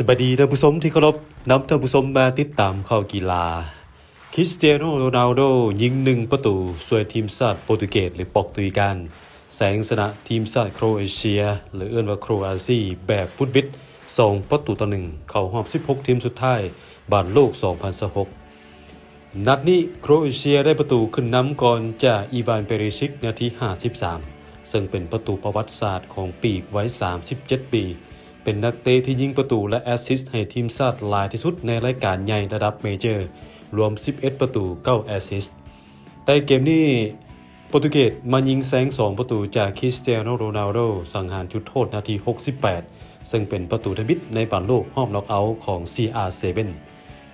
สวัสดีท่านผู้ชมที่เคารพนำท่านผู้ชมมาติดตามข่าวกีฬาคริสเตียโนโรนัลโดยิง1ประตูช่วยทีมชาติโปรตุเกสหรือปอกตุยกันแสงชนะทีมชาติโครเอเชียหรือเอื้อนว่าโครอาซีแบบพุดวิด2ประตูต่อ1เข้ารอบ16ทีมสุดท้ายบอลโลก2026นัดนี้โครเอเชียได้ประตูขึ้นนำก่อนจากอีวานเปริชิกนาที53ซึ่งเป็นประตูประวัติศาสตร์ของปีกวัย37ปีเป็นนักเตะที่ยิงประตูและแอสซิสต์ให้ทีมชาติหลายที่สุดในรายการใหญ่ระดับเมเจอร์รวม11ประตู9แอสซิสต์แต่เกมนี้โปรตุเกสมายิงแซง2ประตูจากคริสเตียโนโรนัลโดสังหารจุดโทษนาที68ซึ่งเป็นประตูทมิตในบอลโลกรอบน็อกเอาท์ของ CR7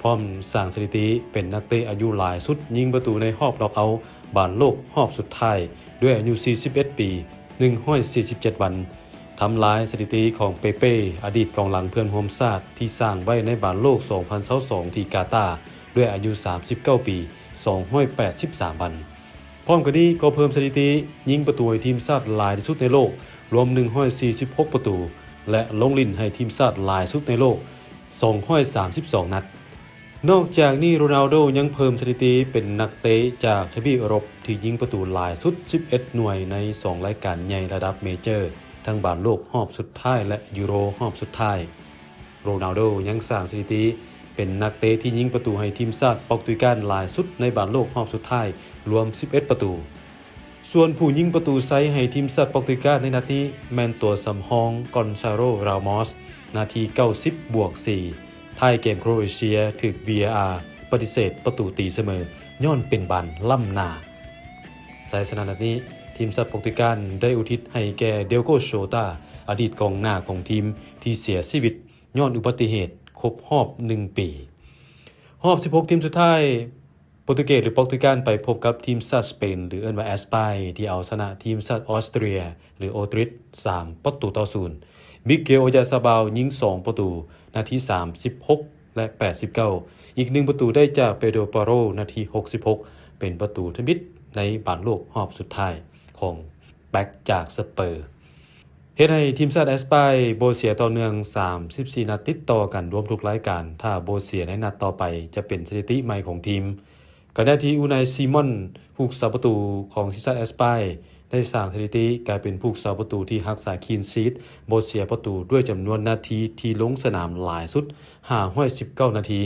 พร้อมสร้างสถิติเป็นนักเตะอายุหลายสุดยิงประตูในรอบน็อกเอาท์บอลโลกรอบสุดท้ายด้วยอายุ41ปี147วันทำลายสถิติของเปเป้อดีตกองหลังเพื่อนร่วมชาติที่สร้างไว้ในบอลโลก2022ที่กาตาร์ด้วยอายุ39ปี283วันพร้อมกันนี้ก็เพิ่มสถิติยิงประตูให้ทีมชาติหลายที่สุดในโลกรวม146ประตูและลงลิ้นให้ทีมชาติหลายสุดในโลก232นัดนอกจากนี้โรนัลโดยังเพิ่มสถิติเป็นนักเตะจากทวีปยุโรปที่ยิงประตูหลายสุด11หน่วยใน2รายการใหญ่ระดับเมเจอร์ทั้งบอลโลกรอบสุดท้ายและยูโรรอบสุดท้ายโรนัลโดยังสร้างสถิติเป็นนักเตะที่ยิงประตูให้ทีมชาติโปรตุเกสหลายสุดในบอลโลกรอบสุดท้ายรวม11ประตูส่วนผู้ยิงประตูไซให้ทีมชาติโปรตุเกสในนัดนี้แมนตัวสำรองกอนซาโล รามอสนาที90+4ท้ายเกมโครเอเชียถูก VAR ปฏิเสธประตูตีเสมอย้อนเป็นบานล่ำหน้าสายสนามนัดนี้ทีมชาติโปรตุเกสได้อุทิศให้แก่เดลโกโชตาอดีตกองหน้าของทีมที่เสียชีวิตย้อนอุบัติเหตุครบรอบ1ปีรอบ16ทีมสุดท้ายโปรตุเกสหรือโปรตุเกสไปพบกับทีมชาติสเปนหรือเอิ้นว่าแอสปายที่เอาชนะทีมชาติออสเตรียหรือโอตริช3ประตูต่อ0มิเกล โอยาซาบาลยิง2ประตูนาที36และ89อีก1ประตูได้จากเปโดร ปาโรนาที66เป็นประตูทมิตในบอลโลกรอบสุดท้ายของแบ็กจากสเปอร์เฮ็ดให้ทีมชาติแอสปายโบเสียต่อเนื่อง34นัดติดต่อกันรวมทุกรายการถ้าโบเสียในนัดต่อไปจะเป็นสถิติใหม่ของทีมขณะที่อูไนซีมอนผู้รักษาประตูของทีมชาติแอสปายได้สร้างสถิติกลายเป็นผู้รักษาประตูที่รักษาคลีนชีทโบเสียประตูด้วยจำนวนนาทีที่ลงสนามหลายสุด519นาที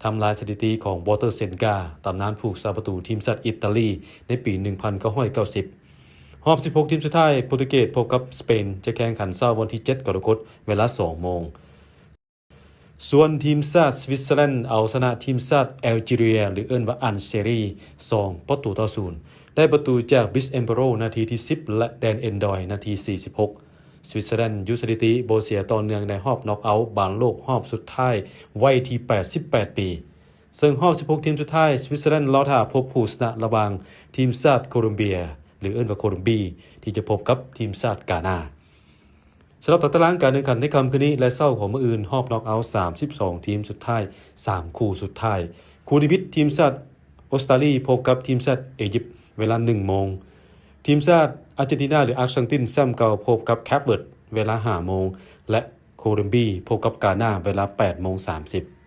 ทำลายสถิติของวอเตอร์เซนกาตำนานผู้รักษาประตูทีมชาติอิตาลีในปี1990รอบ16ทีมสุดท้ายโปรตุเกสพบกับสเปนจะแข่งขันเช้าวันที่7กรกฎาคมเวลา 2 โมงส่วนทีมชาติสวิตเซอร์แลนด์เอาชนะทีมชาติแอลจีเรียหรือเอิ้นว่าอันเชรี2ประตูต่อ0ได้ประตูจากบิสเอมเปโรนาทีที่10และแดนเอนดอยนาที46สวิตเซอร์แลนด์ยุสถิติโบเสียต่อเนื่องในรอบน็อกเอาท์บอลโลกรอบสุดท้ายวัยที่88ปีซึ่งรอบ16ทีมสุดท้ายสวิตเซอร์แลนด์รอท่าพบผู้ชนะระหว่างทีมชาติโคลอมเบียหรือเอิ้นว่าโคลอมบีที่จะพบกับทีมชาติกานาสำหรับตารางการแข่งขันในค่ำคืนนี้และเช้าของมื้ออื่นรอบน็อกเอาท์32ทีมสุดท้าย3คู่สุดท้ายคู่นิมิตทีมชาติออสเตรเลียพบกับทีมชาติอียิปต์เวลา 1 โมงทีมชาติอาร์เจนตินาหรืออาร์เจนตินแชมป์เก่าพบกับแคปเวิร์ดเวลา 5 โมงและโคลอมเบียพบกับกานาเวลา 8:30